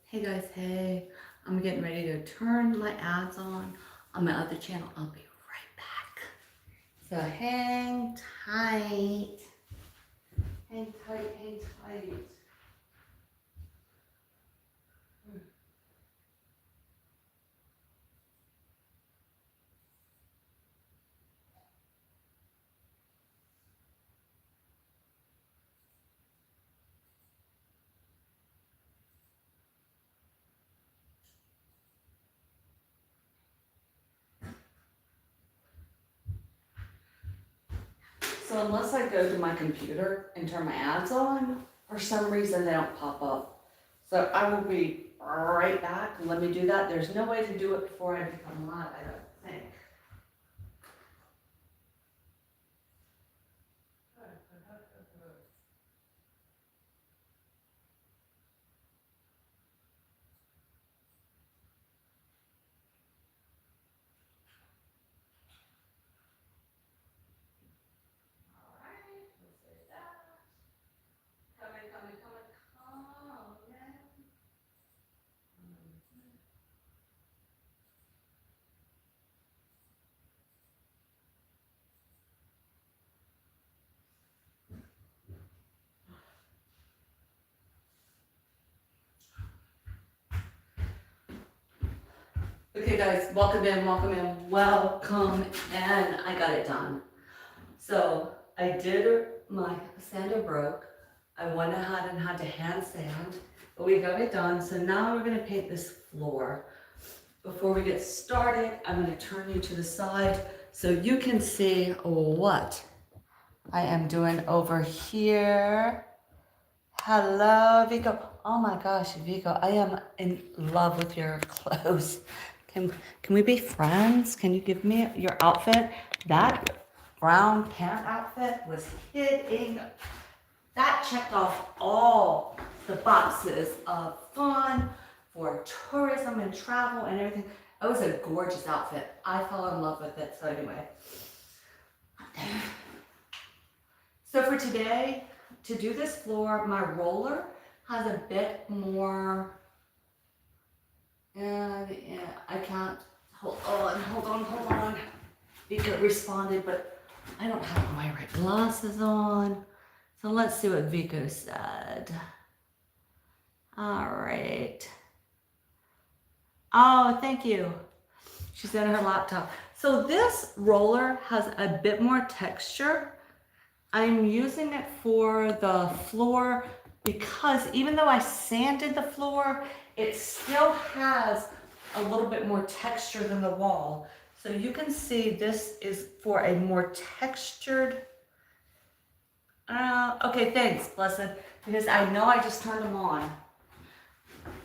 Hey guys, hey, I'm getting ready to turn my ads on my other channel. I'll be right back. So hang tight, hang tight, hang tight. So unless I go to my computer and turn my ads on, for some reason they don't pop up. So I will be right back. Let me do that. There's no way to do it before I become live, I don't think. Coming, coming, coming, coming. Okay guys, welcome in, welcome in, welcome in. I got it done. So I did, my sander broke. I went ahead and had to hand sand, but we got it done. So now we're gonna paint this floor. Before we get started, I'm gonna turn you to the side so you can see what I am doing over here. Hello, Vico. Oh my gosh, Vico, I am in love with your clothes. Can we be friends? Can you give me your outfit? That brown pant outfit was hitting. That checked off all the boxes of fun for tourism and travel and everything. It was a gorgeous outfit. I fell in love with it. So anyway. So for today, to do this floor, my roller has a bit more, and I can't, hold on. Vika responded, but I don't have my right glasses on. So let's see what Vico said. All right. Oh, thank you. She's in her laptop. So this roller has a bit more texture. I'm using it for the floor because even though I sanded the floor, it still has a little bit more texture than the wall. So you can see this is for a more textured, okay, thanks, Blessed, because I know I just turned them on.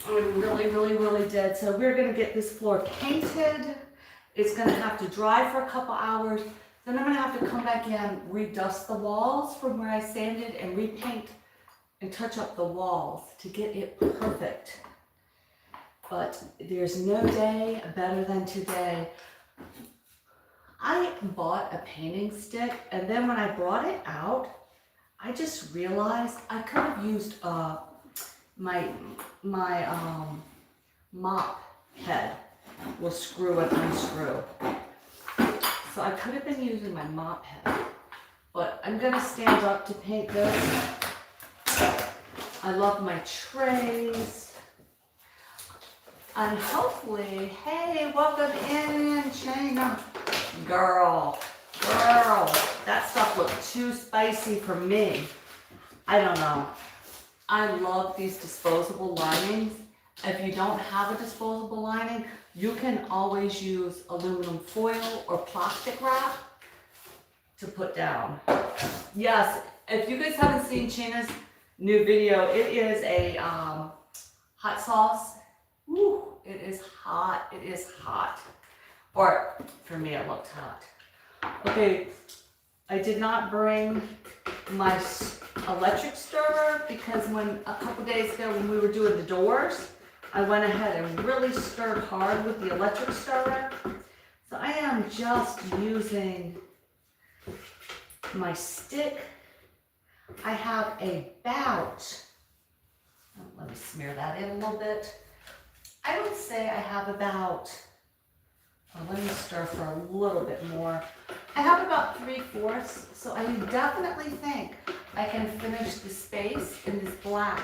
I really did. So we're gonna get this floor painted. It's gonna have to dry for a couple hours. Then I'm gonna have to come back in, redust the walls from where I sanded and repaint and touch up the walls to get it perfect. But there's no day better than today. I bought a painting stick, and then when I brought it out, I just realized I could have used my mop head will screw and unscrew. So I could have been using my mop head, but I'm gonna stand up to paint this. I love my trays. And hopefully, hey, welcome in, Shayna. Girl, that stuff looked too spicy for me. I don't know. I love these disposable linings. If you don't have a disposable lining, you can always use aluminum foil or plastic wrap to put down. Yes, if you guys haven't seen Shayna's new video, it is a hot sauce. Woo, it is hot, it is hot. Or for me, it looked hot. Okay, I did not bring my electric stirrer because a couple days ago when we were doing the doors, I went ahead and really stirred hard with the electric stirrer. So I am just using my stick. I have about, let me smear that in a little bit. I would say I have about, let me stir for a little bit more. I have about 3/4, so I definitely think I can finish the space in this black.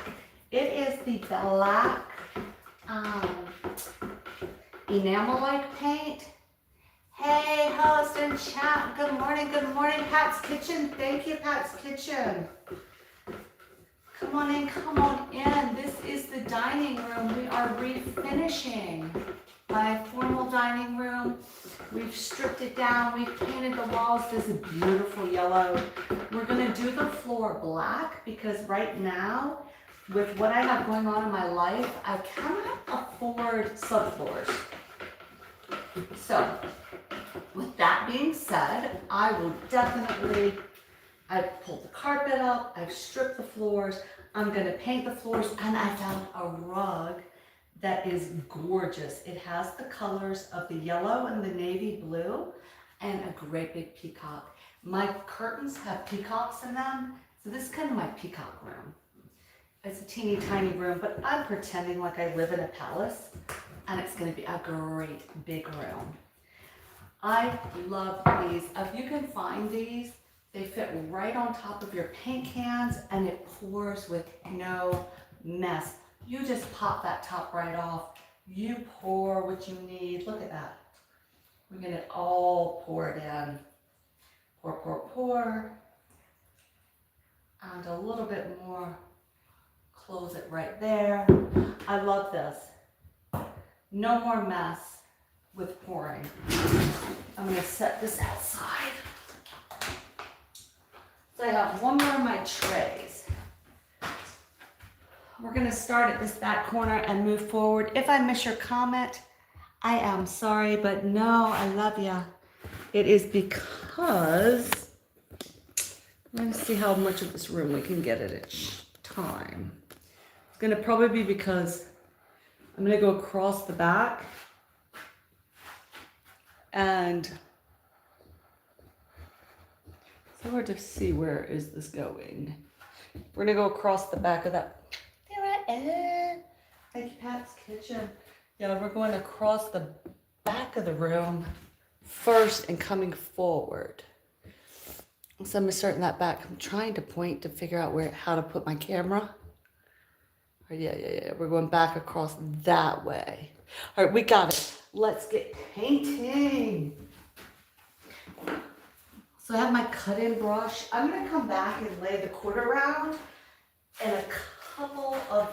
It is the black enamel-like paint. Hey, host and chat, good morning, Pat's Kitchen. Thank you, Pat's Kitchen. Come on in. This is the dining room. We are refinishing my formal dining room. We've stripped it down. We've painted the walls this beautiful yellow. We're gonna do the floor black because right now, with what I have going on in my life, I cannot afford subfloors. So, with that being said, I will definitely, I've pulled the carpet up, I've stripped the floors, I'm gonna paint the floors, and I found a rug that is gorgeous. It has the colors of the yellow and the navy blue and a great big peacock. My curtains have peacocks in them, so this is kind of my peacock room. It's a teeny tiny room, but I'm pretending like I live in a palace, and it's gonna be a great big room. I love these. If you can find these, they fit right on top of your paint cans and it pours with no mess. You just pop that top right off. You pour what you need. Look at that. We're gonna all pour it in. Pour. And a little bit more. Close it right there. I love this. No more mess with pouring. I'm gonna set this outside. So I have one more of my trays. We're gonna start at this back corner and move forward. If I miss your comment, I am sorry, but no, I love ya. It is because, I'm gonna see how much of this room we can get at each time. It's gonna probably be because I'm gonna go across the back and it's hard to see where is this going. We're gonna go across the back of that. There I am. Thank you, Pat's Kitchen. Yeah, we're going across the back of the room first and coming forward. So I'm gonna start in that back. I'm trying to point to figure out how to put my camera. Yeah. We're going back across that way. All right, we got it. Let's get painting. So I have my cut-in brush. I'm gonna come back and lay the quarter round in a couple of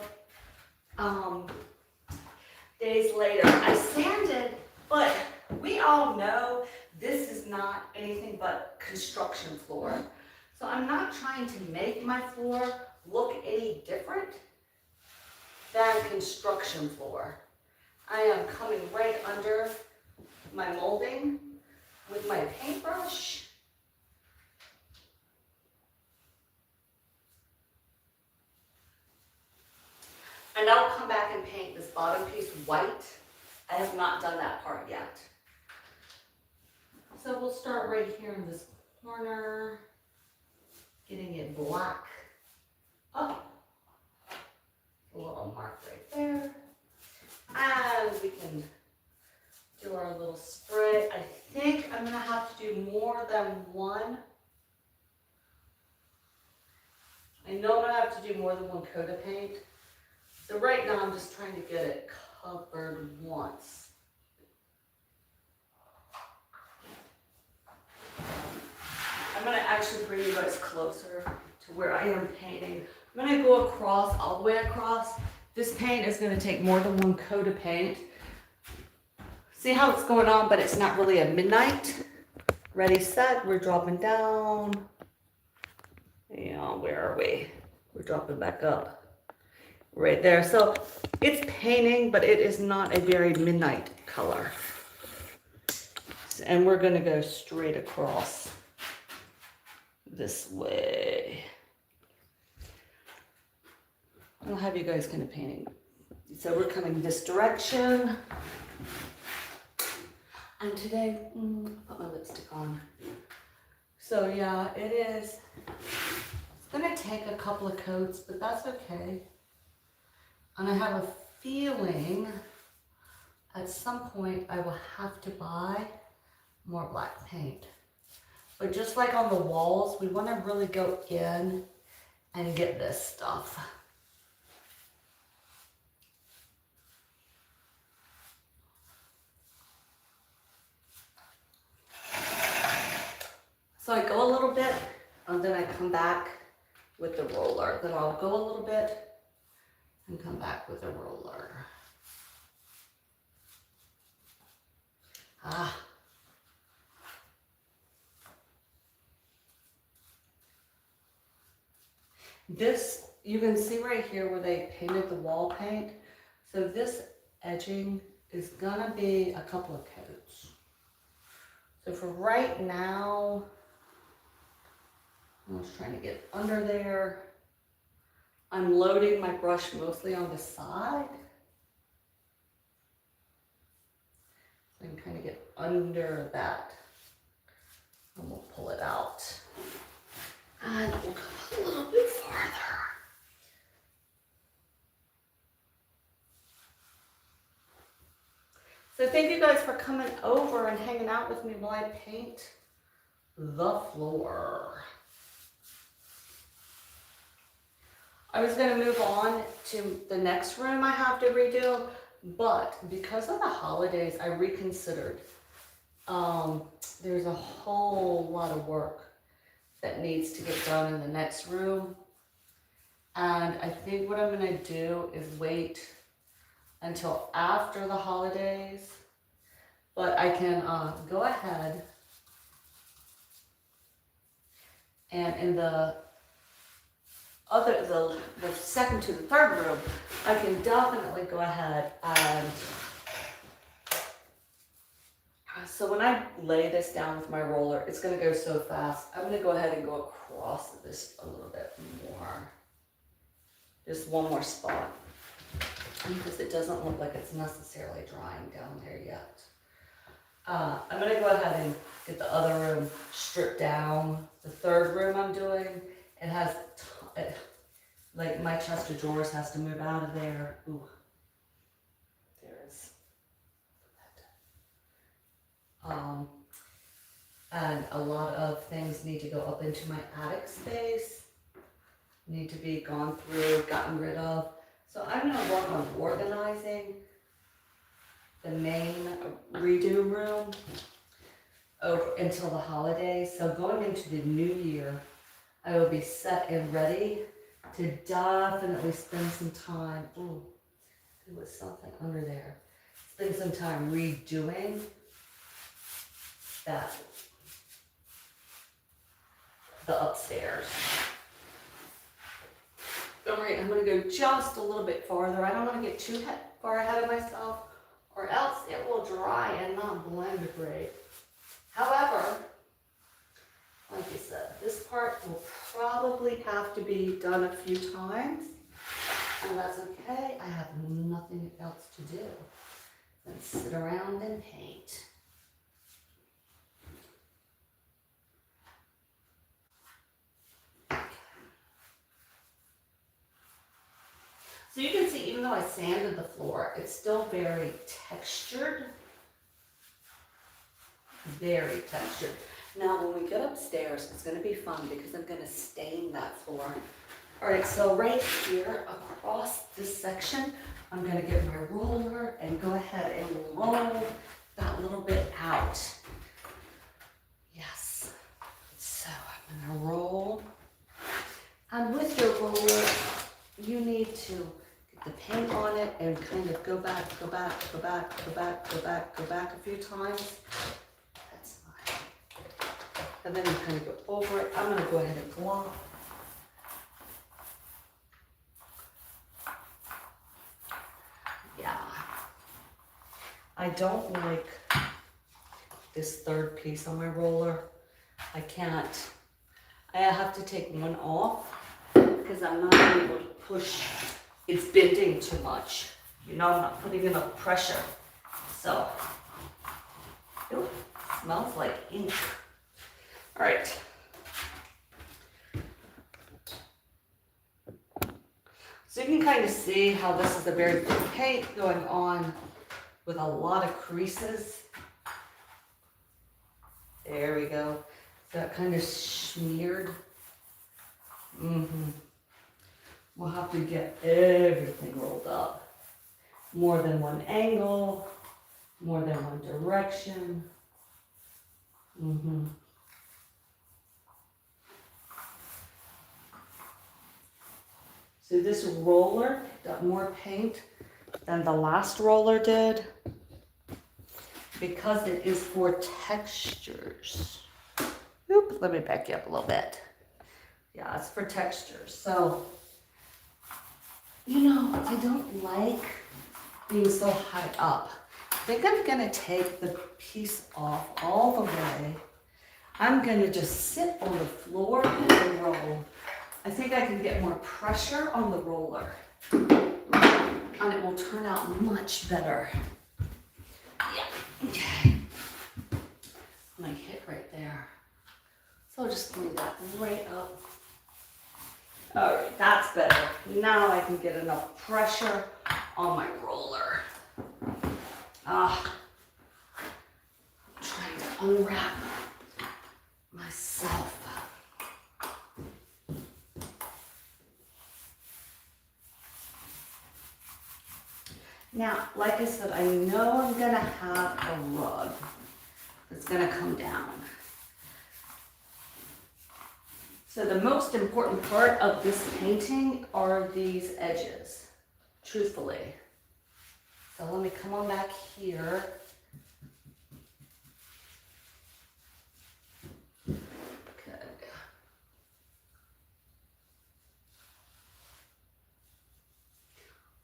days later. I sanded, but we all know this is not anything but construction floor. So I'm not trying to make my floor look any different than construction floor. I am coming right under my molding with my paintbrush. And I'll come back and paint this bottom piece white. I have not done that part yet. So we'll start right here in this corner, getting it black. Oh, a little mark right there. And we can do our little spray. I think I'm gonna have to do more than one. I know I'm gonna have to do more than one coat of paint. So right now I'm just trying to get it covered once. I'm gonna actually bring you guys closer to where I am painting. I'm gonna go across, all the way across. This paint is gonna take more than one coat of paint. See how it's going on, but it's not really a midnight. Ready, set, we're dropping down. Yeah, where are we? We're dropping back up. Right there. So it's painting, but it is not a very midnight color. And we're going to go straight across this way. I'll have you guys kind of painting. So we're coming this direction. And today, put my lipstick on. So yeah, it is. It's going to take a couple of coats, but that's okay. And I have a feeling at some point I will have to buy more black paint. But just like on the walls, we want to really go in and get this stuff. So I go a little bit, and then I come back with the roller. Then I'll go a little bit and come back with a roller. This, you can see right here where they painted the wall paint. So this edging is gonna be a couple of coats. So for right now, I was trying to get under there. I'm loading my brush mostly on the side. So I can kind of get under that. And we'll pull it out. And we'll go a little bit farther. So thank you guys for coming over and hanging out with me while I paint the floor. I was going to move on to the next room I have to redo, but because of the holidays, I reconsidered. There's a whole lot of work that needs to get done in the next room. And I think what I'm going to do is wait until after the holidays, but I can go ahead and in the second to the third room, I can definitely go ahead and so when I lay this down with my roller, it's going to go so fast. I'm going to go ahead and go across this a little bit more. Just one more spot. Because it doesn't look like it's necessarily drying down there yet. I'm going to go ahead and get the other room stripped down. The third room I'm doing, it has, like my chest of drawers has to move out of there. Ooh, there is that. And a lot of things need to go up into my attic space. Need to be gone through, gotten rid of. So I'm going to work on organizing the main redo room over until the holidays. So going into the new year, I will be set and ready to definitely spend some time. Ooh, there was something under there. Spend some time redoing that, the upstairs. All right, I'm going to go just a little bit farther. I don't want to get too far ahead of myself, or else it will dry and not blend great. However, like I said, this part will probably have to be done a few times, and that's okay. I have nothing else to do than sit around and paint. So you can see, even though I sanded the floor, it's still very textured. Very textured. Now, when we get upstairs, it's going to be fun because I'm going to stain that floor. All right, so right here across this section, I'm going to get my roller and go ahead and roll that little bit out. Yes. So I'm going to roll. And with your roller, you need to the paint on it and kind of go back a few times. That's fine. And then you kind of go over it. I'm going to go ahead and glop. Yeah. I don't like this third piece on my roller. I can't. I have to take one off because I'm not able to push. It's bending too much. You know, I'm not putting enough pressure. So, ooh, it smells like ink. All right. So you can kind of see how this is a very thick paint going on with a lot of creases. There we go. That kind of smeared. We'll have to get everything rolled up. More than one angle, more than one direction. So this roller got more paint than the last roller did because it is for textures. Oop, let me back you up a little bit. Yeah, it's for textures. So, you know, I don't like being so high up. I think I'm gonna take the piece off all the way. I'm gonna just sit on the floor and roll. I think I can get more pressure on the roller and it will turn out much better. Yeah, okay. And I hit right there. So I'll just bring that right up. All right, that's better. Now I can get enough pressure on my roller. I'm trying to unwrap myself. Now, like I said, I know I'm gonna have a rug that's gonna come down. So the most important part of this painting are these edges, truthfully. So let me come on back here. Good.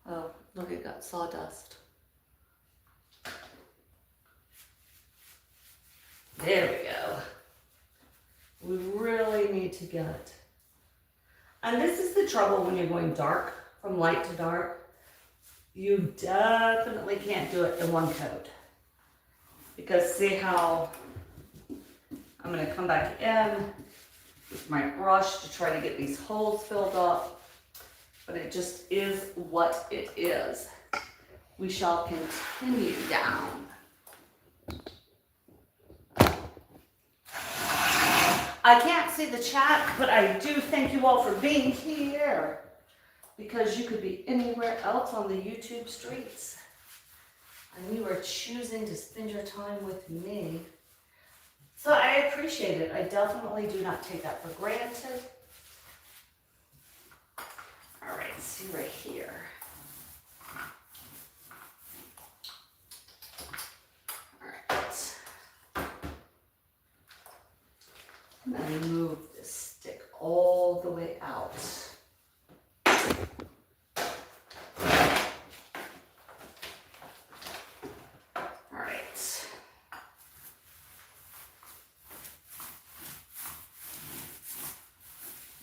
Oh, look, it got sawdust. There we go. We really need to get it. And this is the trouble when you're going dark, from light to dark. You definitely can't do it in one coat. Because see how I'm going to come back in with my brush to try to get these holes filled up. But it just is what it is. We shall continue down. I can't see the chat, but I do thank you all for being here. Because you could be anywhere else on the YouTube streets. And you are choosing to spend your time with me. So I appreciate it. I definitely do not take that for granted. All right, see right here. All right. I'm going to move this stick all the way out. All right.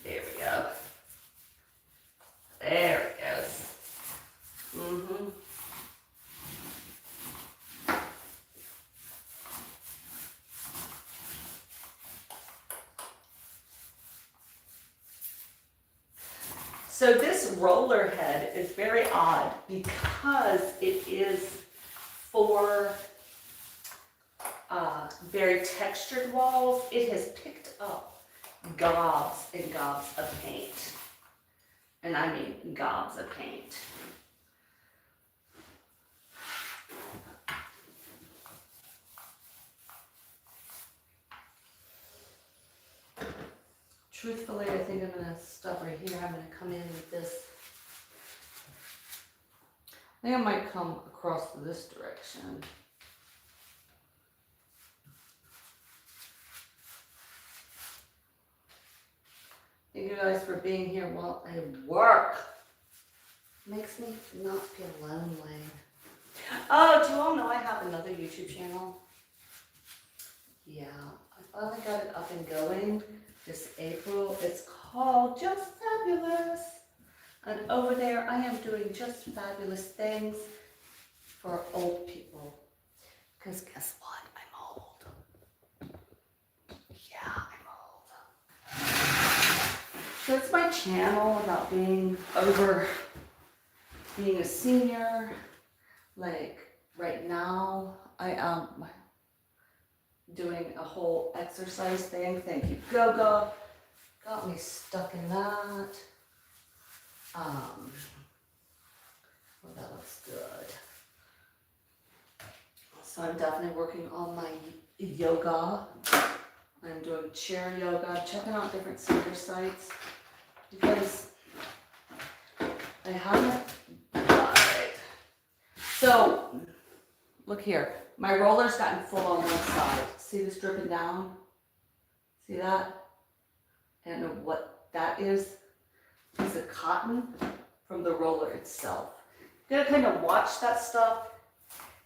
There we go. There it goes. So this roller head is very odd because it is for very textured walls. It has picked up gobs and gobs of paint. And I mean gobs of paint. Truthfully, I think I'm going to stop right here. I'm going to come in with this. I think I might come across this direction. Thank you guys for being here while I work. Makes me not feel lonely. Oh, do you all know I have another YouTube channel? Yeah, I finally got it up and going this April. It's called Just Fabulous. And over there, I am doing just fabulous things for old people. Because guess what? I'm old. Yeah, I'm old. So it's my channel about being a senior, like right now I am doing a whole exercise thing. Thank you, Goga. Got me stuck in that. Well, that looks good. So I'm definitely working on my yoga. I'm doing chair yoga, checking out different center sites because I haven't. Alright. So, look here. My roller's gotten full on one side. See this dripping down? See that? I don't know what that is. Piece of cotton from the roller itself. I'm gonna kind of watch that stuff.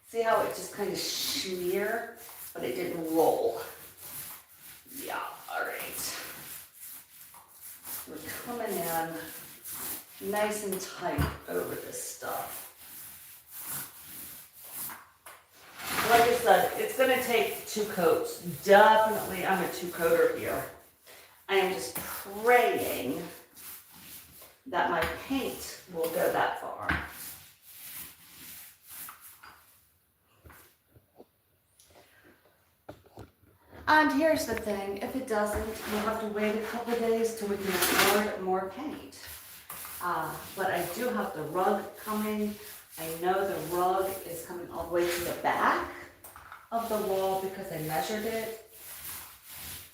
See how it just kind of smeared, but it didn't roll. Yeah, all right. We're coming in nice and tight over this stuff. Like I said, it's gonna take 2 coats. Definitely, I'm a 2-coater here. I am just praying that my paint will go that far. And here's the thing, if it doesn't, we'll have to wait a couple of days till we can afford more paint. But I do have the rug coming. I know the rug is coming all the way to the back of the wall because I measured it.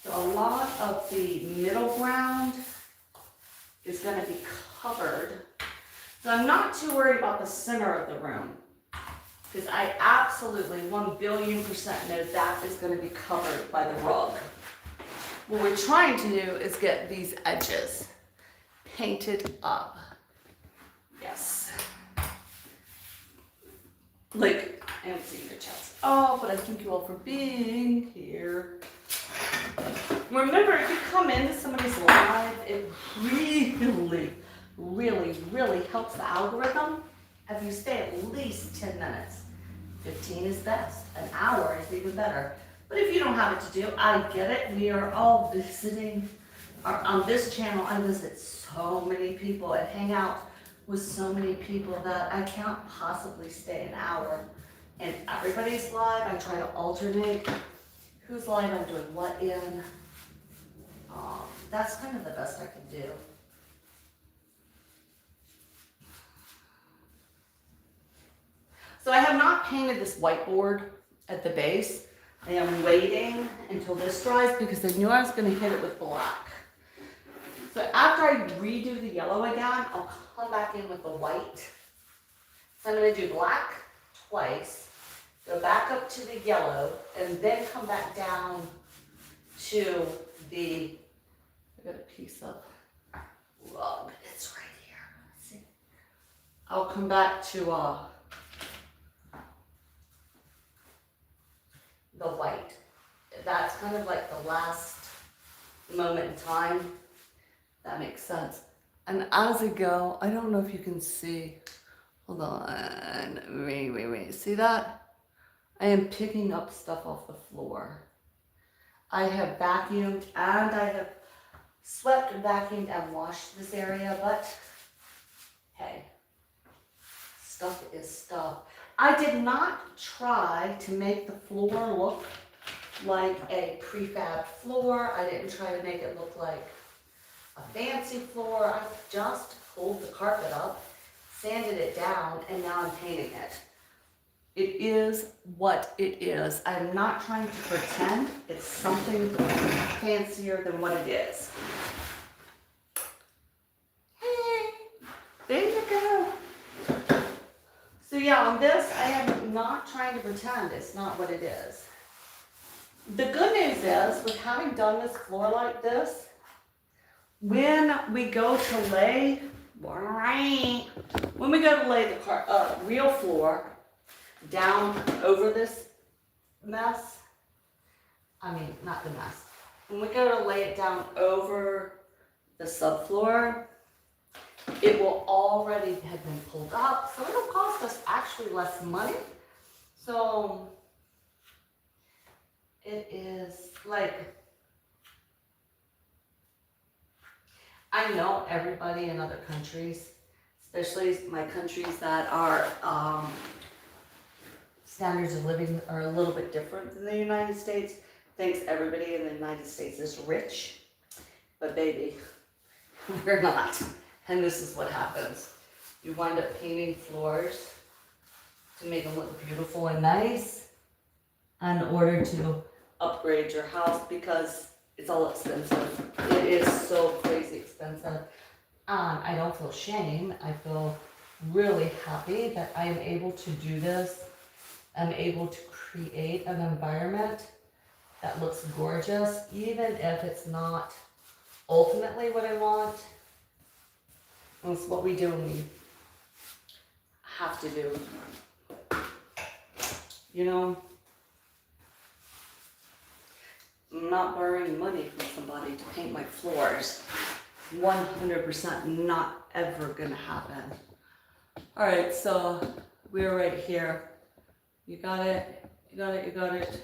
So a lot of the middle ground is going to be covered. So I'm not too worried about the center of the room because I absolutely 1,000,000,000% know that is going to be covered by the rug. What we're trying to do is get these edges painted up. Yes. Like, I haven't seen your chest. Oh, but I thank you all for being here. Remember, if you come into somebody's live, it really, really, really helps the algorithm if you stay at least 10 minutes. 15 is best. An hour is even better. But if you don't have it to do, I get it. We are all visiting. On this channel, I visit so many people and hang out with so many people that I can't possibly stay an hour. And everybody's live. I try to alternate who's live, I'm doing what in. That's kind of the best I can do. So I have not painted this whiteboard at the base. I am waiting until this dries because I knew I was going to hit it with black. So after I redo the yellow again, I'll come back in with the white. So I'm going to do black twice, go back up to the yellow, and then come back down to the, I got a piece of rug, it's right here. Let's see. I'll come back to the white. That's kind of like the last moment in time. That makes sense. And as I go, I don't know if you can see. Hold on. Wait. See that? I am picking up stuff off the floor. I have vacuumed and I have swept, vacuumed, and washed this area, but hey, stuff is stuff. I did not try to make the floor look like a prefab floor. I didn't try to make it look like a fancy floor. I just pulled the carpet up, sanded it down, and now I'm painting it. It is what it is. I'm not trying to pretend it's something fancier than what it is. Hey, there you go. So yeah, on this, I am not trying to pretend it's not what it is. The good news is, with having done this floor like this, when we go to lay the real floor down over this mess, not the mess, when we go to lay it down over the subfloor, it will already have been pulled up, so it'll cost us actually less money. So it is like, I know everybody in other countries, especially my countries that are standards of living are a little bit different than the United States. Thinks everybody in the United States is rich, but baby, we're not. And this is what happens. You wind up painting floors to make them look beautiful and nice in order to upgrade your house because it's all expensive. It is so crazy expensive. I don't feel shame. I feel really happy that I am able to do this. I'm able to create an environment that looks gorgeous, even if it's not ultimately what I want. That's what we do when we have to do. You know, I'm not borrowing money from somebody to paint my floors. 100% not ever gonna happen. All right, so we're right here. You got it, you got it, you got it.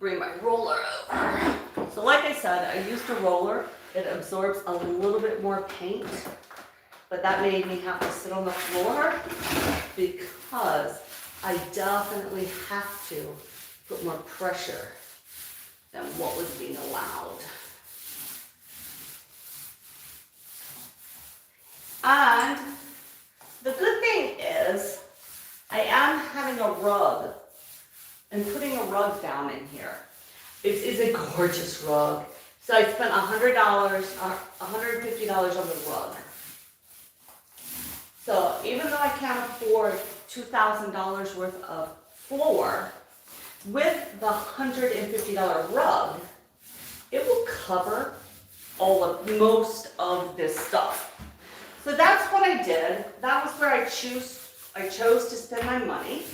Bring my roller over. So like I said, I used a roller. It absorbs a little bit more paint, but that made me have to sit on the floor because I definitely have to put more pressure than what was being allowed. And the good thing is I am having a rug and putting a rug down in here. It is a gorgeous rug. So I spent $100, $150 on the rug. So even though I can't afford $2,000 worth of floor, with the $150 rug, it will cover most of this stuff. So that's what I did. That was where I chose to spend my money.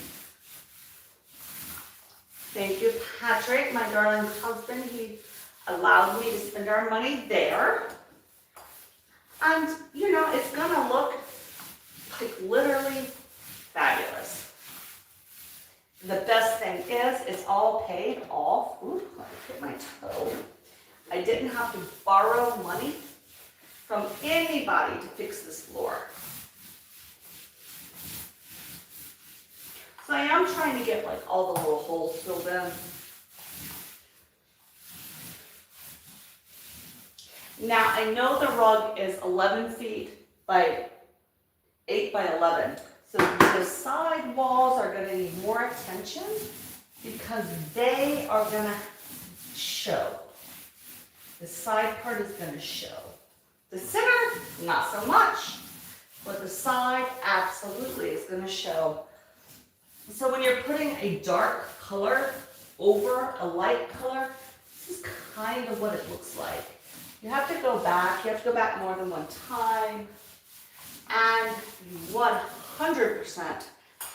Thank you, Patrick, my darling husband. He allowed me to spend our money there. And, you know, it's gonna look like literally fabulous. The best thing is it's all paid off. Ooh, let me hit my toe. I didn't have to borrow money from anybody to fix this floor. So I am trying to get like all the little holes filled in. Now I know the rug is 11 feet by 8 by 11. So the side walls are going to need more attention because they are going to show. The side part is going to show. The center, not so much, but the side absolutely is going to show. So when you're putting a dark color over a light color, this is kind of what it looks like. You have to go back. You have to go back more than one time. And you 100%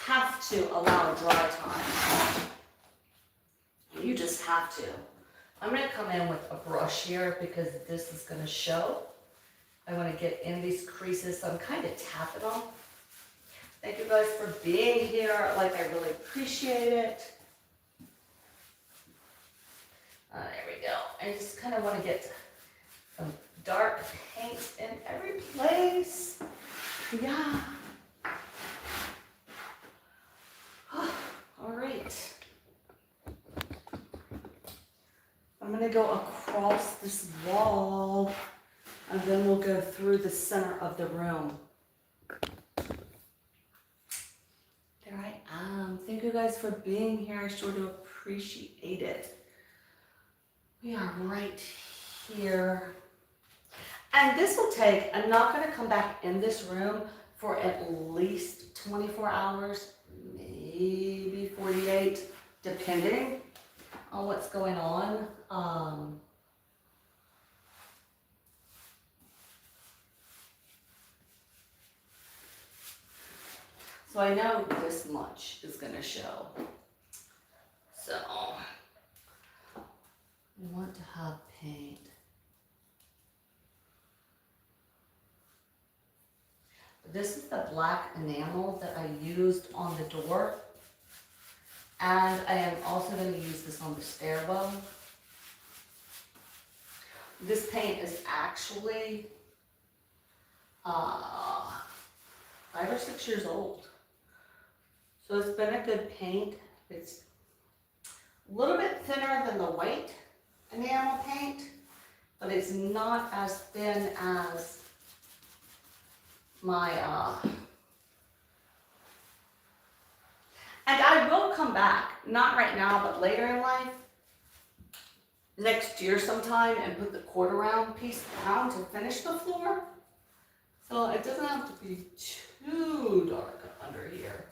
have to allow dry time. You just have to. I'm going to come in with a brush here because this is going to show. I want to get in these creases, so I'm kind of tapping them. Thank you guys for being here. Like, I really appreciate it. There we go. I just kind of want to get some dark paint in every place. Yeah. All right. I'm going to go across this wall, and then we'll go through the center of the room. There I am. Thank you guys for being here. I sure do appreciate it. We are right here. And this will take, I'm not going to come back in this room for at least 24 hours, maybe 48, depending on what's going on. So I know this much is going to show. So we want to have paint. This is the black enamel that I used on the door. And I am also going to use this on the stairwell. This paint is actually 5 or 6 years old. So it's been a good paint. It's a little bit thinner than the white enamel paint, but it's not as thin as my, and I will come back, not right now, but later in life, next year sometime, and put the quarter round piece down to finish the floor. So it doesn't have to be too dark under here,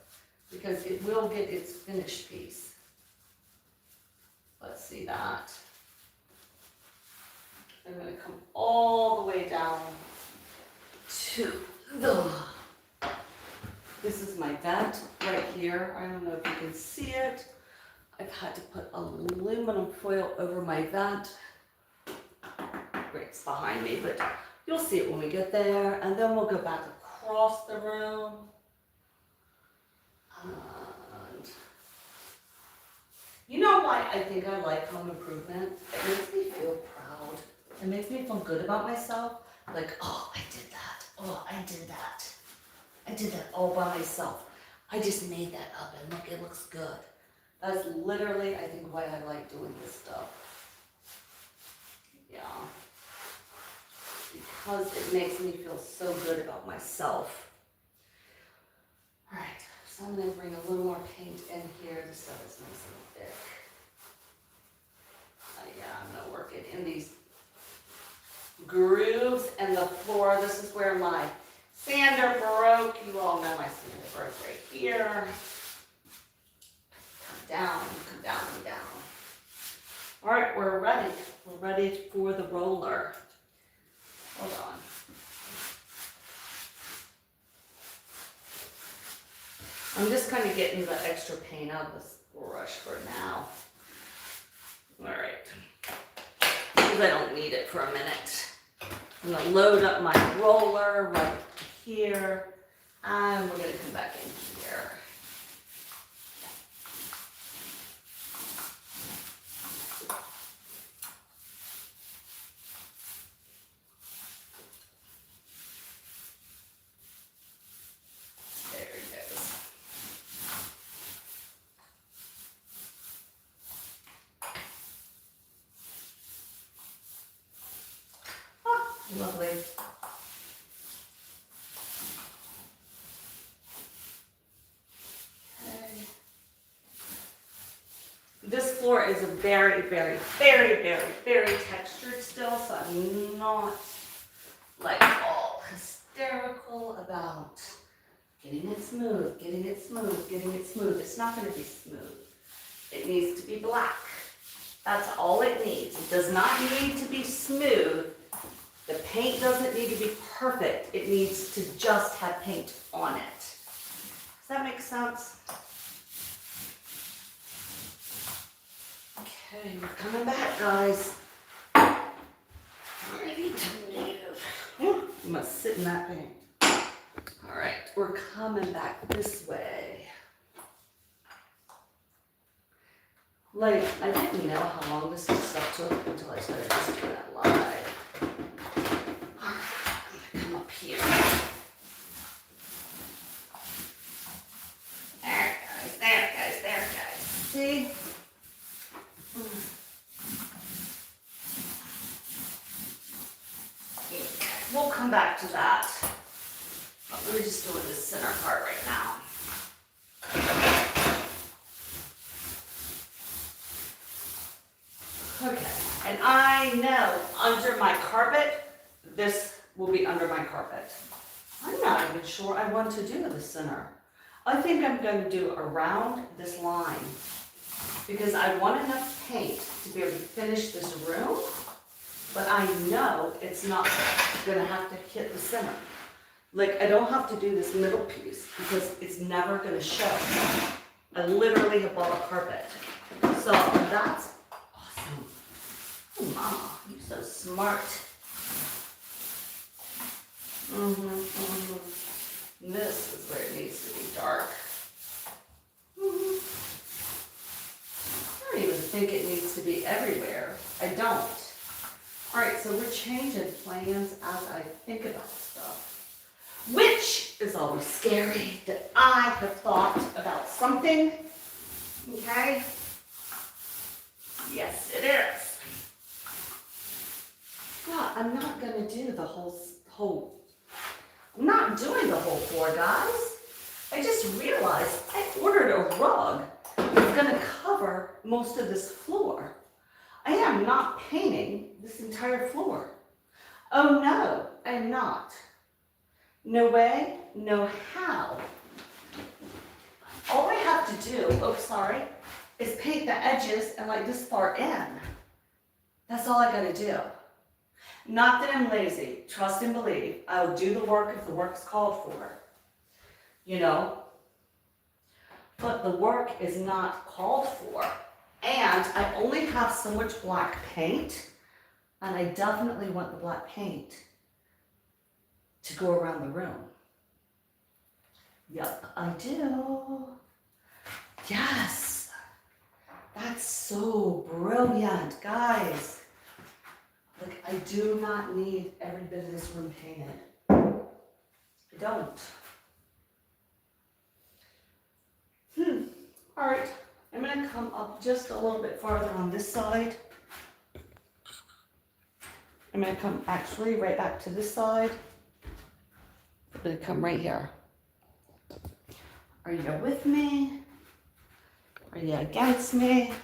because it will get its finished piece. Let's see that. I'm going to come all the way down to the, this is my vent right here. I don't know if you can see it. I've had to put aluminum foil over my vent. It's behind me, but you'll see it when we get there. And then we'll go back across the room. And you know why I think I like home improvement? It makes me feel proud. It makes me feel good about myself. Like, oh, I did that. Oh, I did that. I did that all by myself. I just made that up and look, it looks good. That's literally, I think, why I like doing this stuff. Yeah. Because it makes me feel so good about myself. All right, so I'm going to bring a little more paint in here so it's nice and thick. Yeah, I'm going to work it in these grooves and the floor. This is where my sander broke. You all know my sander broke right here. Come down, come down, come down. All right, we're ready. We're ready for the roller. Hold on. I'm just kind of getting the extra paint out of this brush for now. All right. Because I don't need it for a minute. I'm going to load up my roller right here. And we're going to come back in here. Lovely. Okay. This floor is a very, very, very, very, very textured still, so I'm not like all hysterical about getting it smooth, getting it smooth, getting it smooth. It's not going to be smooth. It needs to be black. That's all it needs. It does not need to be smooth. The paint doesn't need to be perfect. It needs to just have paint on it. Does that make sense? Okay, we're coming back, guys. Ready to move. You must sit in that paint. All right, we're coming back this way. Like, I didn't know how long this stuff took until I started doing that live. Come up here. There it goes, there it goes, there it goes. See? We'll come back to that. But we're just doing the center part right now. Okay, and I know under my carpet, this will be under my carpet. I'm not even sure I want to do the center. I think I'm going to do around this line because I want enough paint to be able to finish this room, but I know it's not going to have to hit the center. Like, I don't have to do this middle piece because it's never going to show. I literally have bought a carpet. So that's awesome. Oh, Mama, you're so smart. This is where it needs to be dark. I don't even think it needs to be everywhere. I don't. All right, so we're changing plans as I think about stuff, which is always scary that I have thought about something Okay? Yes, it is. Yeah, I'm not gonna do the whole, I'm not doing the whole floor, guys. I just realized I ordered a rug that's gonna cover most of this floor. I am not painting this entire floor. Oh no, I'm not. No way, no how. All I have to do, oh sorry, is paint the edges and like this far in. That's all I gotta do. Not that I'm lazy, trust and believe. I'll do the work if the work's called for. You know? But the work is not called for. And I only have so much black paint, and I definitely want the black paint to go around the room. Yep, I do. Yes. That's so brilliant, guys. Like, I do not need every bit of this room painted. I don't. All right, I'm gonna come up just a little bit farther on this side. I'm gonna come actually right back to this side. I'm gonna come right here. Are you with me? Are you against me?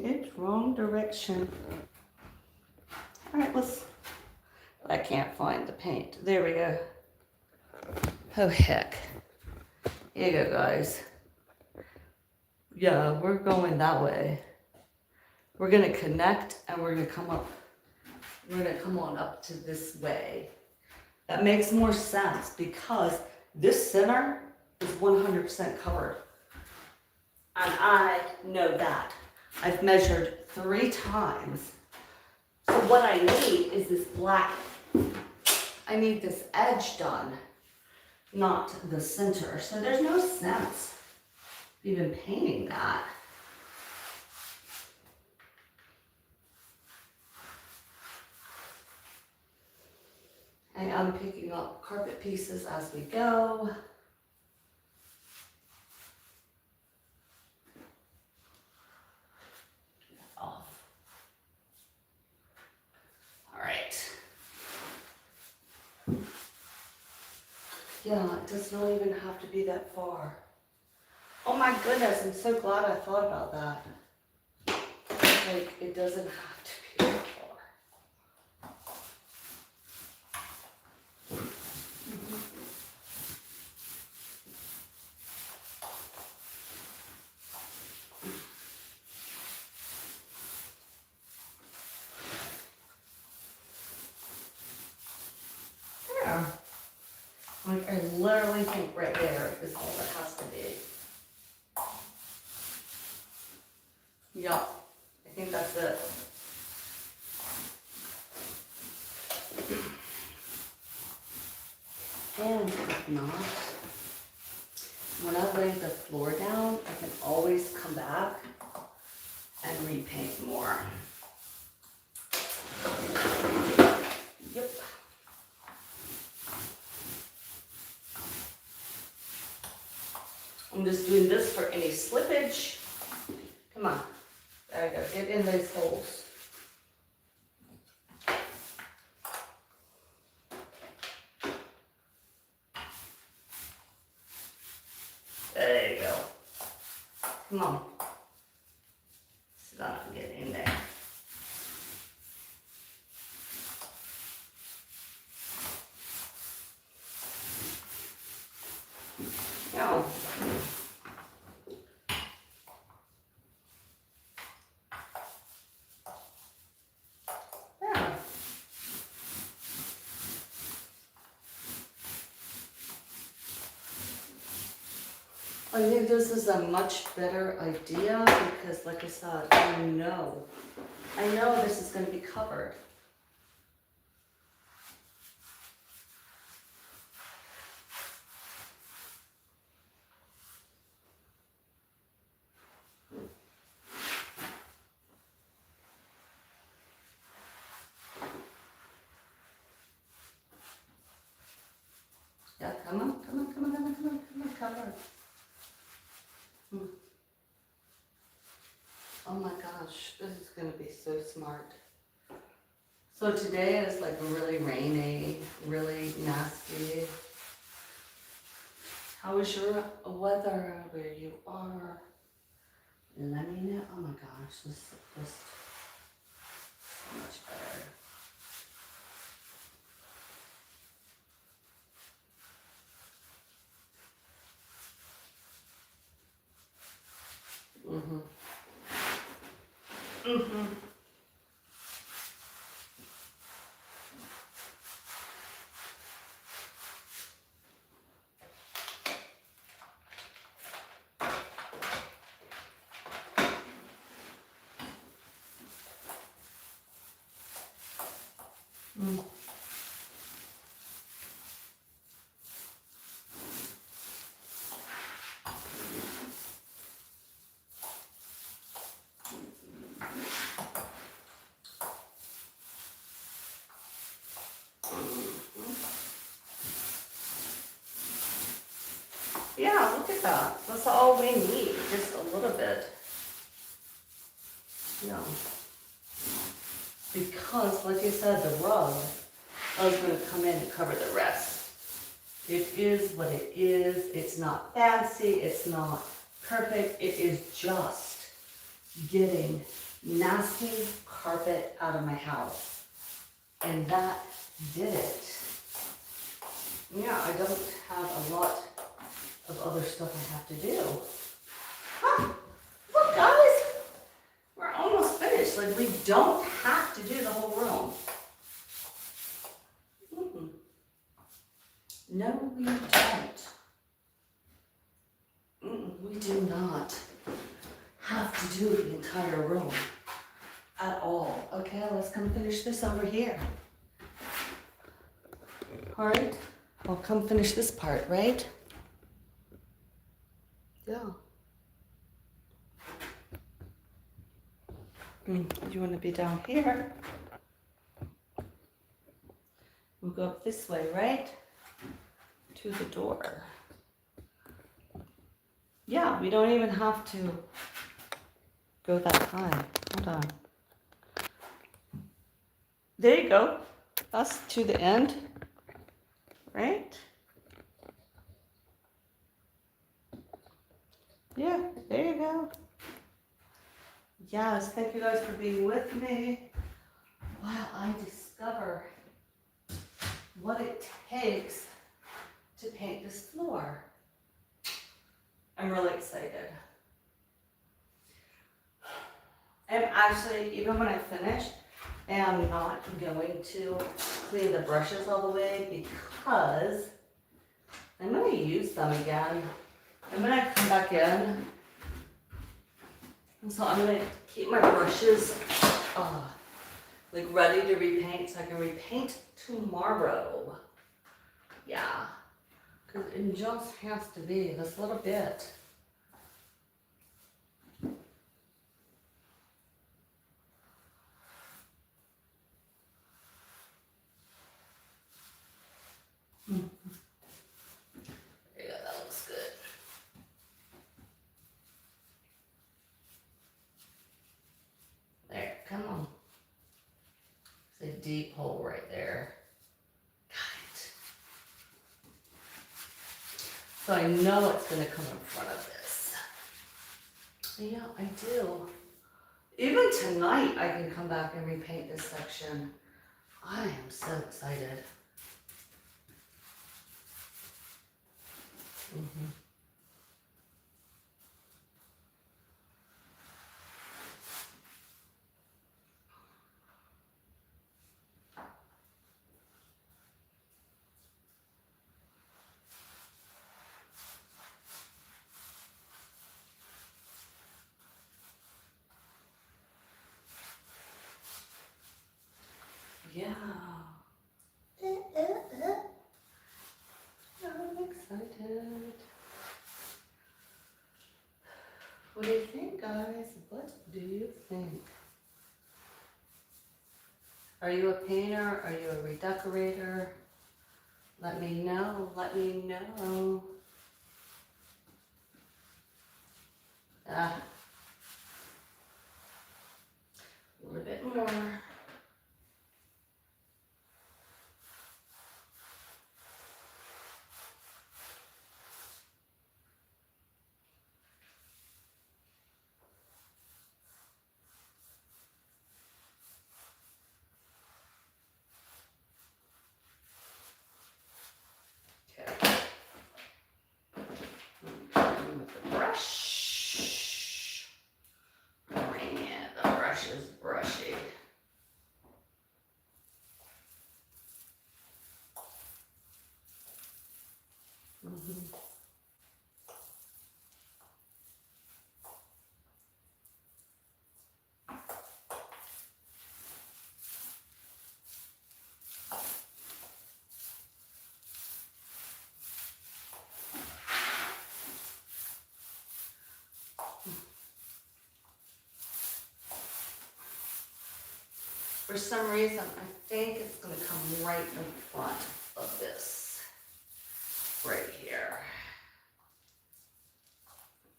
It's wrong direction. All right, I can't find the paint. There we go. Oh, heck. Here you go, guys. Yeah, we're going that way. We're going to connect and we're going to come up. We're going to come on up to this way. That makes more sense because this center is 100% covered. And I know that. I've measured 3 times. So what I need is this black. I need this edge done, not the center. So there's no sense even painting that. And I'm picking up carpet pieces as we go. Off. All right. Yeah, it does not even have to be that far. Oh my goodness, I'm so glad I thought about that. Like, it doesn't have to be that far. There. Like, I literally think right there is all it has to be. Yeah, I think that's it. And if not, when I lay the floor down, I can always come back and repaint more. Yep. I'm just doing this for any slippage. Come on. There we go. Get in those holes. There you go. Come on. Stop and get in there. No. Yeah. I think this is a much better idea because, like I said, I know this is going to be covered. Yeah. Come on, come on, come on, come on, come on, come on, cover. Oh my gosh, this is gonna be so smart. So today is like really rainy, really nasty. How is your weather where you are? Let me know. Oh my gosh, this is just so much better. Yeah, look at that. That's all we need, just a little bit. Yeah. Because, like you said, the rug is going to come in and cover the rest. It is what it is. It's not fancy. It's not perfect. It is just getting nasty carpet out of my house. And that did it. Yeah, I don't have a lot of other stuff I have to do. Huh. Look, guys, we're almost finished. Like, we don't have to do the whole room. No, we don't. We do not have to do the entire room at all. Okay, let's come finish this over here. All right, I'll come finish this part, right? Yeah. You want to be down here? We'll go up this way, right? To the door. Yeah, we don't even have to go that high. Hold on. There you go. That's to the end, right? Yeah, there you go. Yes, thank you guys for being with me while I discover what it takes to paint this floor. I'm really excited. And actually, even when I finish, I'm not going to clean the brushes all the way because I'm going to use them again. I'm going to come back in. And so I'm going to keep my brushes like ready to repaint so I can repaint tomorrow. Yeah. Because it just has to be this little bit. Yeah, that looks good. There, come on. It's a deep hole right there. Got it. So I know it's going to come in front of this. Yeah, I do. Even tonight I can come back and repaint this section. I am so excited. Yeah. I'm excited. What do you think, guys? What do you think? Are you a painter? Are you a redecorator? Let me know, let me know. A little bit more. Okay. With the brush. Man, the brush is brushy. For some reason, I think it's going to come right in front of this, right here.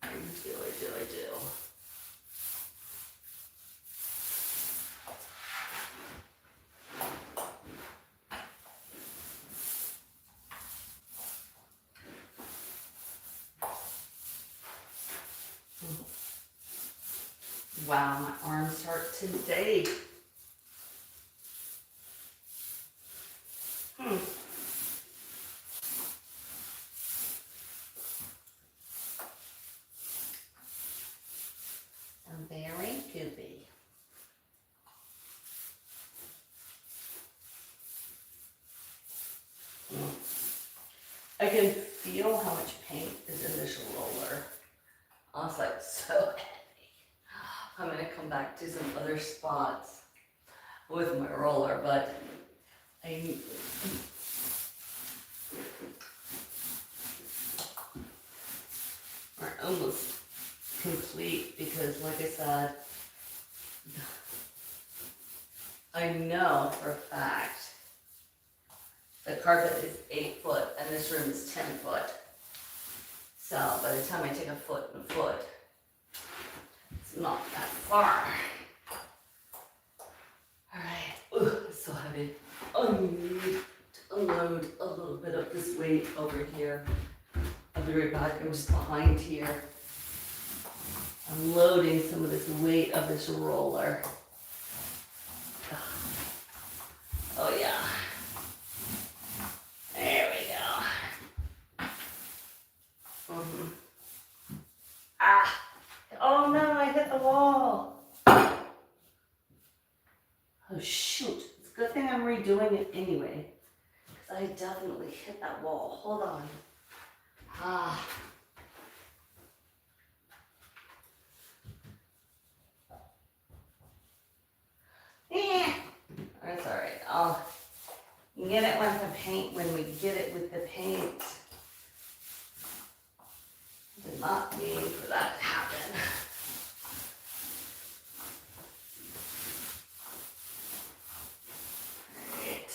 I do. Wow, my arms hurt today. I'm very goopy. I can feel how much paint is in this roller. I was like, so heavy. I'm gonna come back to some other spots with my roller, but I are almost complete because, like I said, I know for a fact the carpet is 8 foot and this room is 10 foot. So by the time I take a foot and a foot, it's not that far. All right, ooh, it's so heavy. I need to unload a little bit of this weight over here. I'll be right back. I'm just behind here. I'm loading some of this weight of this roller. Oh yeah. There we go. Ah. Oh no, I hit the wall. Oh shoot. It's a good thing I'm redoing it anyway. Because I definitely hit that wall. Hold on. Ah. That's alright. I'll get it with the paint when we get it with the paint. Did not mean for that to happen. Alright.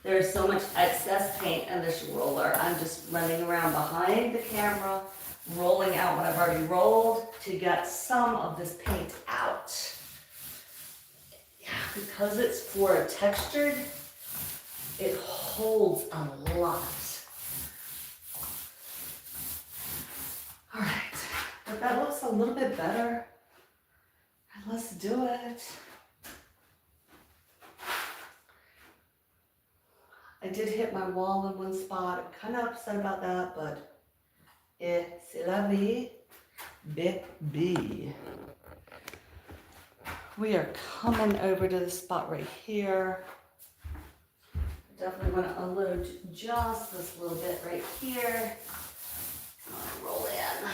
There's so much excess paint in this roller. I'm just running around behind the camera, rolling out what I've already rolled to get some of this paint out. Yeah, because it's for textured, it holds a lot. All right, but that looks a little bit better. Let's do it. I did hit my wall in one spot. I'm kind of upset about that, but c'est la vie, baby. We are coming over to the spot right here. I definitely want to unload just this little bit right here. Roll in.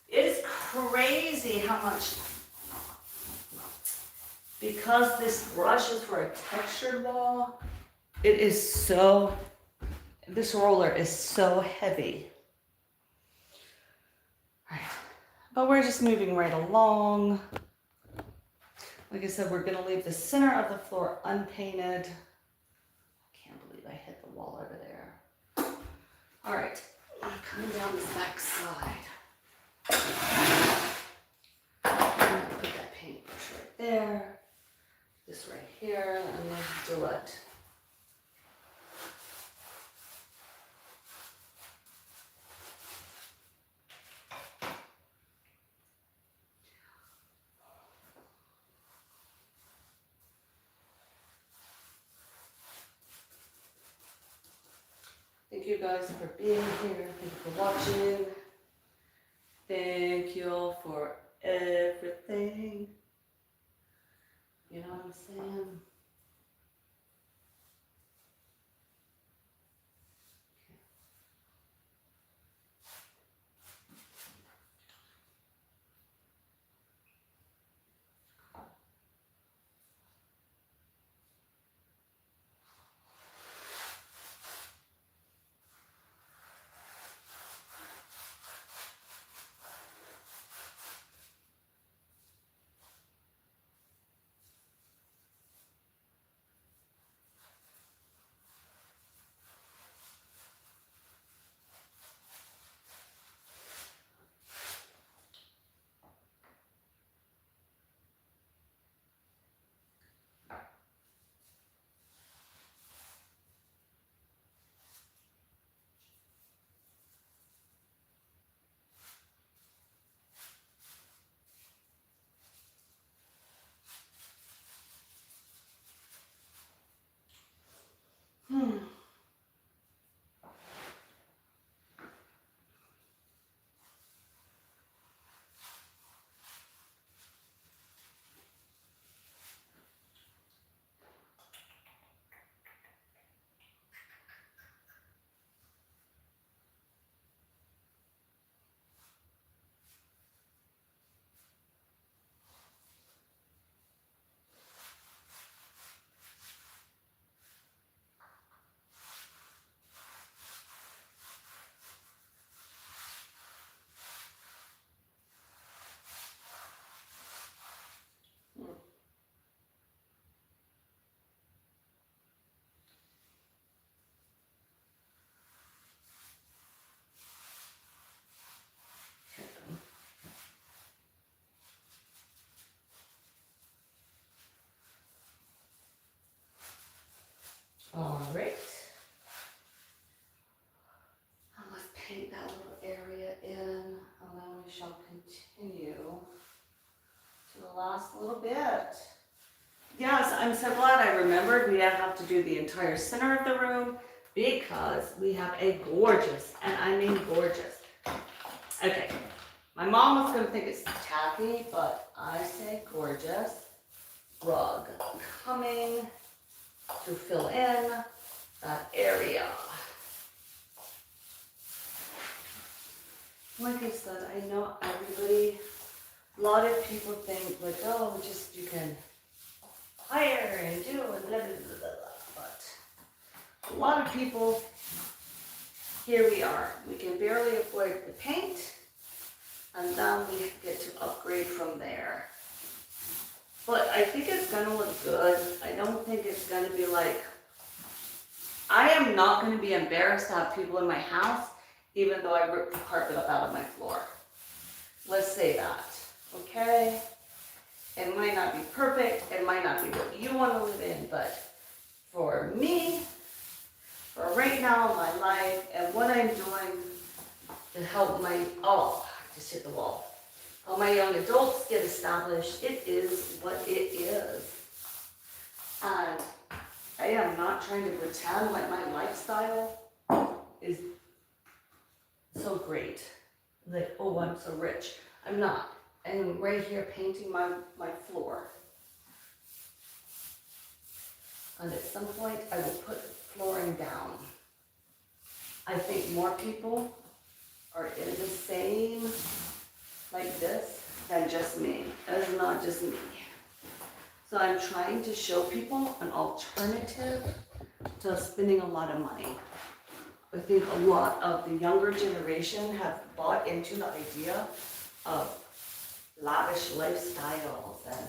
It is crazy how much, because this brush is for a textured wall, it is so, this roller is so heavy. All right, but we're just moving right along. Like I said, we're gonna leave the center of the floor unpainted. I can't believe I hit the wall over there. All right, I'm coming down this back side. I'm gonna put that paintbrush right there. This right here, and then do it. Thank you guys for being here. Thank you for watching. Thank you for everything. You know what I'm saying? All right. Now let's paint that little area in, and then we shall continue to the last little bit. Yes, I'm so glad I remembered we didn't have to do the entire center of the room because we have a gorgeous, and I mean gorgeous. Okay, my mom was going to think it's tacky, but I say gorgeous rug coming to fill in that area. Like I said, I know everybody, a lot of people think like, oh, just you can hire and do and blah, blah, blah, blah, blah. But a lot of people, here we are. We can barely afford the paint, and then we get to upgrade from there. But I think it's gonna look good. I don't think it's gonna be like, I am not gonna be embarrassed to have people in my house, even though I ripped the carpet up out of my floor. Let's say that, okay? It might not be perfect, it might not be what you wanna live in, but for me, for right now in my life, and what I'm doing to help my, oh, I just hit the wall. Help my young adults get established, it is what it is. And I am not trying to pretend like my lifestyle is so great. Like, oh, I'm so rich. I'm not. I'm right here painting my floor. And at some point, I will put flooring down. I think more people are in the same, like this, than just me. It's not just me. So I'm trying to show people an alternative to spending a lot of money. I think a lot of the younger generation have bought into the idea of lavish lifestyles and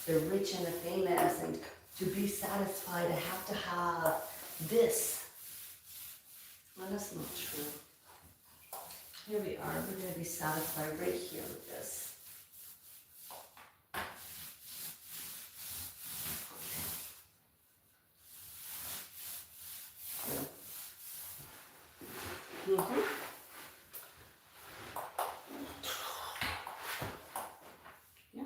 the rich and the famous, and to be satisfied, I have to have this. Well, that's not true. Here we are, we're going to be satisfied right here with this. Mm-hmm. Yeah.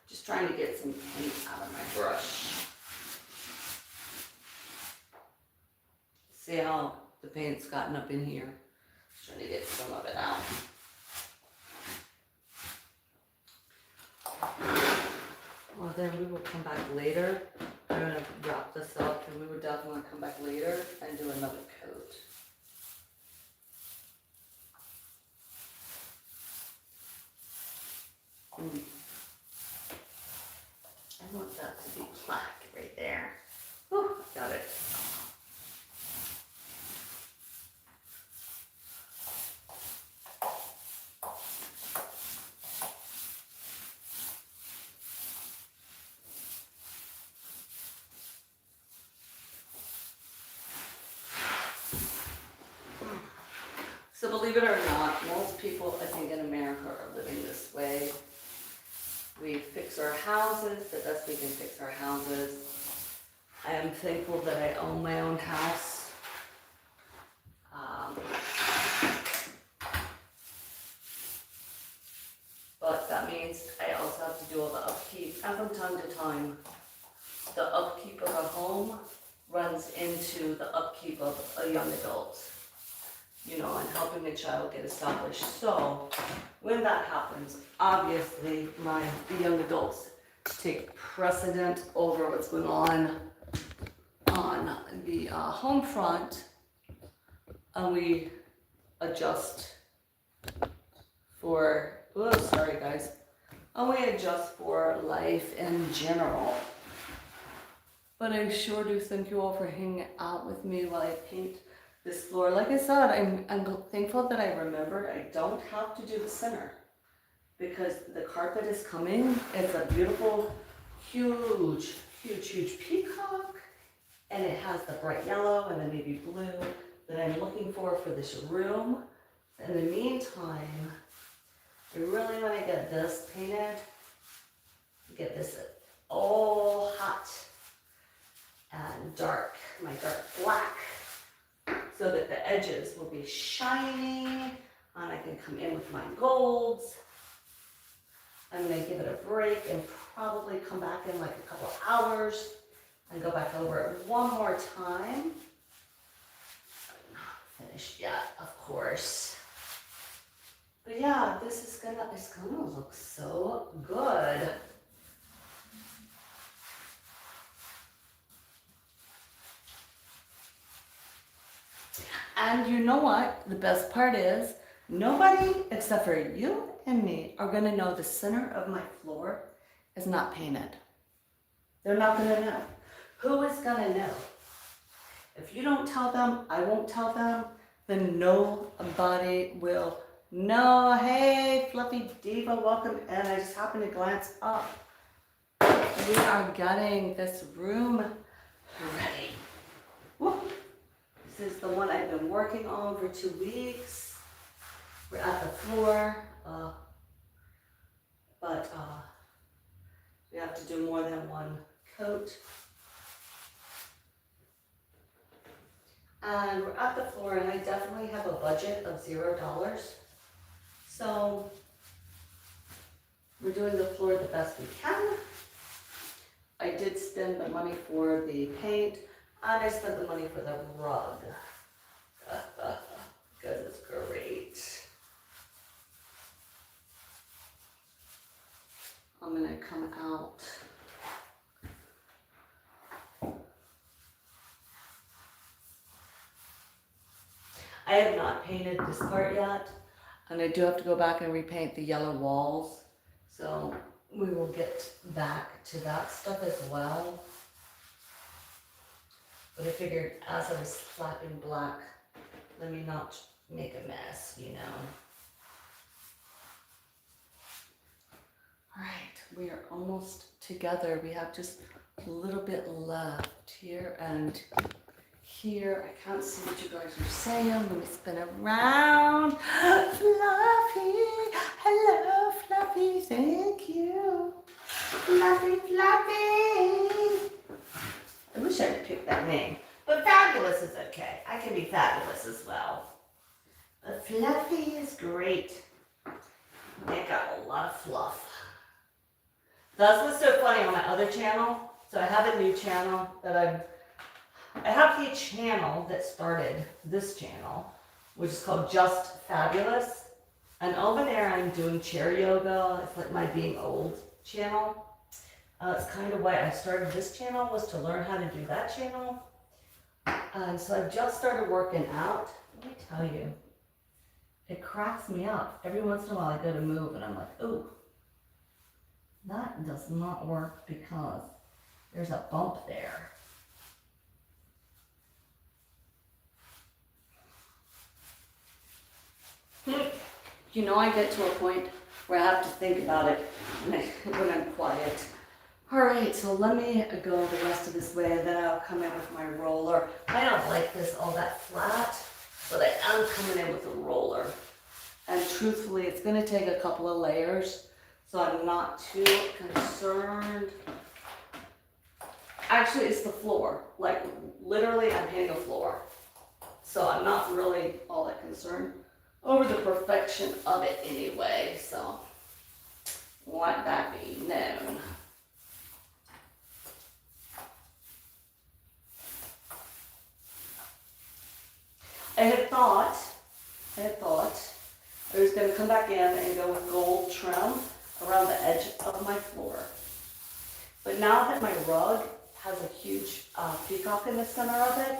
Just trying to get some paint out of my brush. See how the paint's gotten up in here? Just trying to get some of it out. Well, then we will come back later. I'm going to wrap this up, and we would definitely come back later and do another coat. I want that to be black right there. Whew, got it. So believe it or not, most people, I think, in America are living this way. We fix our houses the best we can fix our houses. I am thankful that I own my own house. But that means I also have to do all the upkeep. And from time to time, the upkeep of a home runs into the upkeep of a young adult. You know, and helping a child get established. So when that happens, obviously the young adults take precedent over what's going on the home front, and we adjust for, oh, sorry guys, and we adjust for life in general. But I sure do thank you all for hanging out with me while I paint this floor. Like I said, I'm thankful that I remembered I don't have to do the center because the carpet is coming. It's a beautiful, huge, huge, huge peacock, and it has the bright yellow and the navy blue that I'm looking for this room. In the meantime, I really want to get this painted, get this all hot and dark, my dark black, so that the edges will be shiny, and I can come in with my golds. I'm gonna give it a break and probably come back in like a couple hours and go back over it one more time. I'm not finished yet, of course. But yeah, it's gonna look so good. And you know what? The best part is nobody except for you and me are gonna know the center of my floor is not painted. They're not gonna know. Who is gonna know? If you don't tell them, I won't tell them, then nobody will know. Hey, Fluffy Diva, welcome in. I just happened to glance up. We are getting this room ready. Woo. This is the one I've been working on for 2 weeks. We're at the floor, but we have to do more than one coat. And we're at the floor, and I definitely have a budget of $0. So we're doing the floor the best we can. I did spend the money for the paint, and I spent the money for the rug. Because it's great. I'm gonna come out. I have not painted this part yet, and I do have to go back and repaint the yellow walls. So we will get back to that stuff as well. But I figured as I was slapping black, let me not make a mess, you know. All right, we are almost together. We have just a little bit left here and here. I can't see what you guys are saying. Let me spin around. Fluffy, hello, Fluffy, thank you. Fluffy, Fluffy. I wish I had picked that name, but Fabulous is okay. I can be fabulous as well. But Fluffy is great. They got a lot of fluff. That's what's so funny on my other channel. So I have a new channel that I have the channel that started this channel, which is called Just Fabulous. And over there I'm doing chair yoga. It's like my being old channel. It's kind of why I started this channel, was to learn how to do that channel. And so I've just started working out. Let me tell you, it cracks me up. Every once in a while I go to move and I'm like, ooh, that does not work because there's a bump there. You know, I get to a point where I have to think about it when I'm quiet. All right, so let me go the rest of this way, and then I'll come in with my roller. I don't like this all that flat, but I am coming in with a roller. And truthfully, it's gonna take a couple of layers, so I'm not too concerned. Actually, it's the floor. Like, literally, I'm painting a floor. So I'm not really all that concerned over the perfection of it anyway, so let that be known. I had thought I was going to come back in and go with gold trim around the edge of my floor. But now that my rug has a huge peacock in the center of it,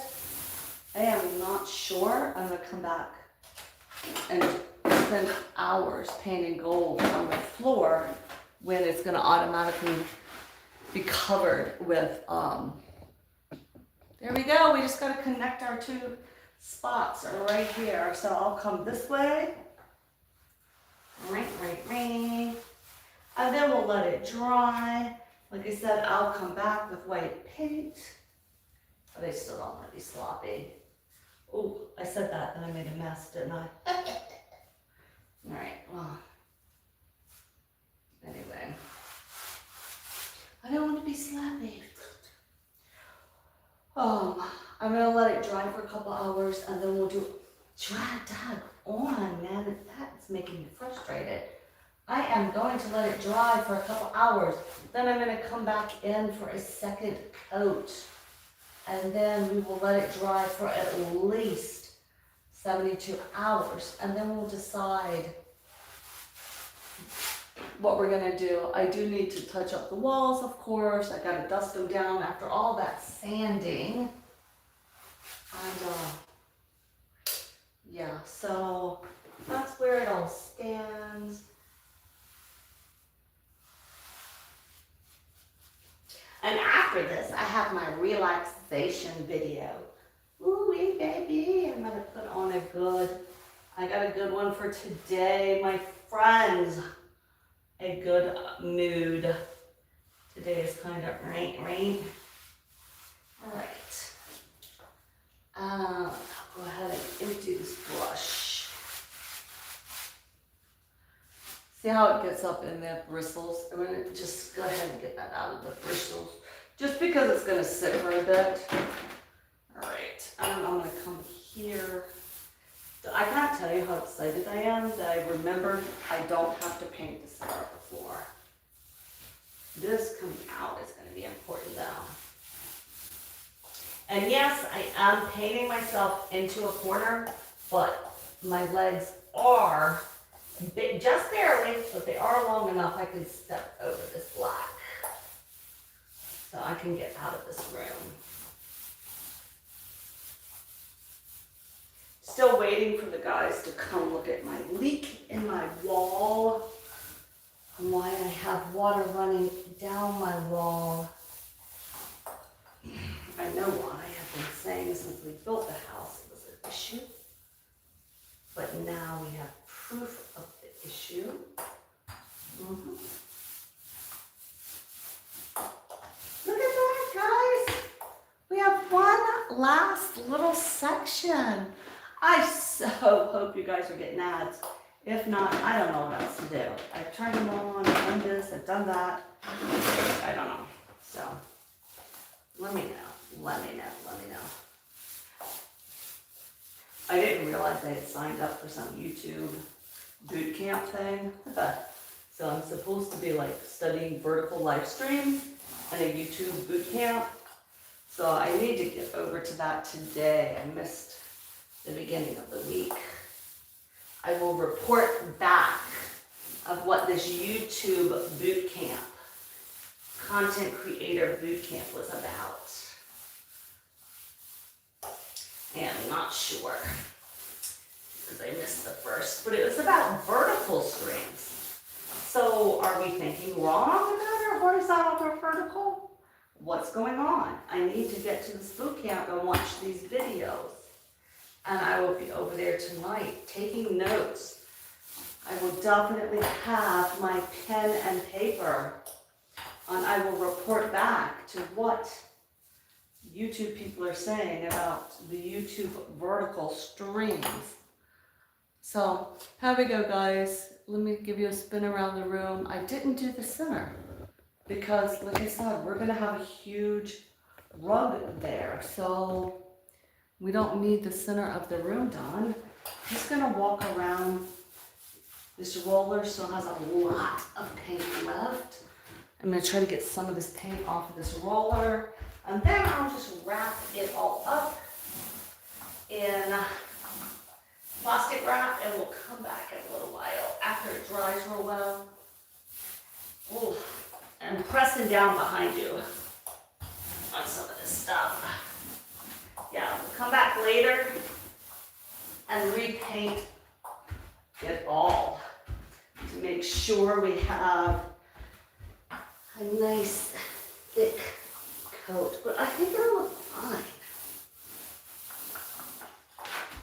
I am not sure I'm going to come back and spend hours painting gold on the floor when it's going to automatically be covered with, there we go, we just got to connect our two spots are right here. So I'll come this way, right, and then we'll let it dry. Like I said, I'll come back with white paint, but I still don't want to be sloppy. Oh, I said that and I made a mess, didn't I? All right, well, anyway, I don't want to be sloppy. I'm gonna let it dry for a couple hours, and then we'll do drag on, man. That's making me frustrated. I am going to let it dry for a couple hours. Then I'm gonna come back in for a second coat, and then we will let it dry for at least 72 hours, and then we'll decide what we're gonna do. I do need to touch up the walls, of course. I gotta dust them down after all that sanding. And yeah, so that's where it all stands. And after this, I have my relaxation video. Ooh, baby, I'm gonna put on I got a good one for today, my friends. A good mood. Today is kind of rain. All right. I'll go ahead and empty this brush. See how it gets up in the bristles? I'm gonna just go ahead and get that out of the bristles, just because it's gonna sit for a bit. All right, I'm gonna come here. I can't tell you how excited I am that I remembered I don't have to paint the center of the floor. This coming out is gonna be important though. And yes, I am painting myself into a corner, but my legs are just barely, but they are long enough I can step over this black. So I can get out of this room. Still waiting for the guys to come look at my leak in my wall and why I have water running down my wall. I know why. I've been saying since we built the house it was an issue. But now we have proof of the issue. Look at that, guys. We have one last little section. I so hope you guys are getting ads. If not, I don't know what else to do. I've turned them on, I've done this, I've done that. I don't know. So, let me know. I didn't realize I had signed up for some YouTube boot camp thing. So I'm supposed to be like studying vertical live streams and a YouTube boot camp. So I need to get over to that today. I missed the beginning of the week. I will report back of what this YouTube boot camp, content creator boot camp was about. And I'm not sure, because I missed the first, but it was about vertical streams. So are we thinking wrong about our horizontal or vertical? What's going on? I need to get to this boot camp and watch these videos. And I will be over there tonight taking notes. I will definitely have my pen and paper, and I will report back to what YouTube people are saying about the YouTube vertical streams. So, here we go, guys. Let me give you a spin around the room. I didn't do the center because, like I said, we're gonna have a huge rug there. So, we don't need the center of the room done. I'm just gonna walk around. This roller still has a lot of paint left. I'm gonna try to get some of this paint off of this roller, and then I'll just wrap it all up in plastic wrap, and we'll come back in a little while after it dries real well. Ooh, and pressing down behind you on some of this stuff. Yeah, we'll come back later and repaint it all to make sure we have a nice thick coat. But I think it'll look fine.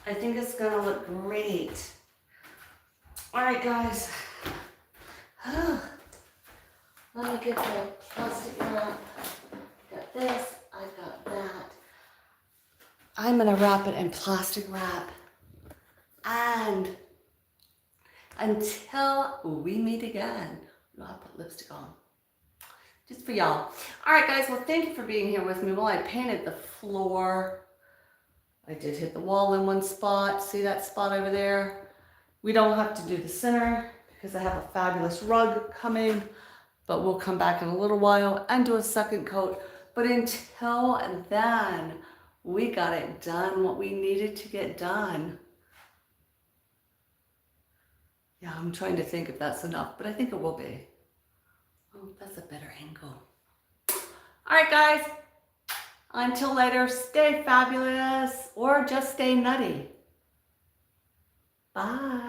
I think it's gonna look great. All right, guys. Let me get the plastic wrap. Got this, I got that. I'm gonna wrap it in plastic wrap. And until we meet again, I'll put lipstick on. Just for y'all. All right, guys, well, thank you for being here with me. Well, I painted the floor. I did hit the wall in one spot. See that spot over there? We don't have to do the center because I have a fabulous rug coming, but we'll come back in a little while and do a second coat. But until then, we got it done, what we needed to get done. Yeah, I'm trying to think if that's enough, but I think it will be. Oh, that's a better angle. All right, guys. Until later, stay fabulous or just stay nutty. Bye.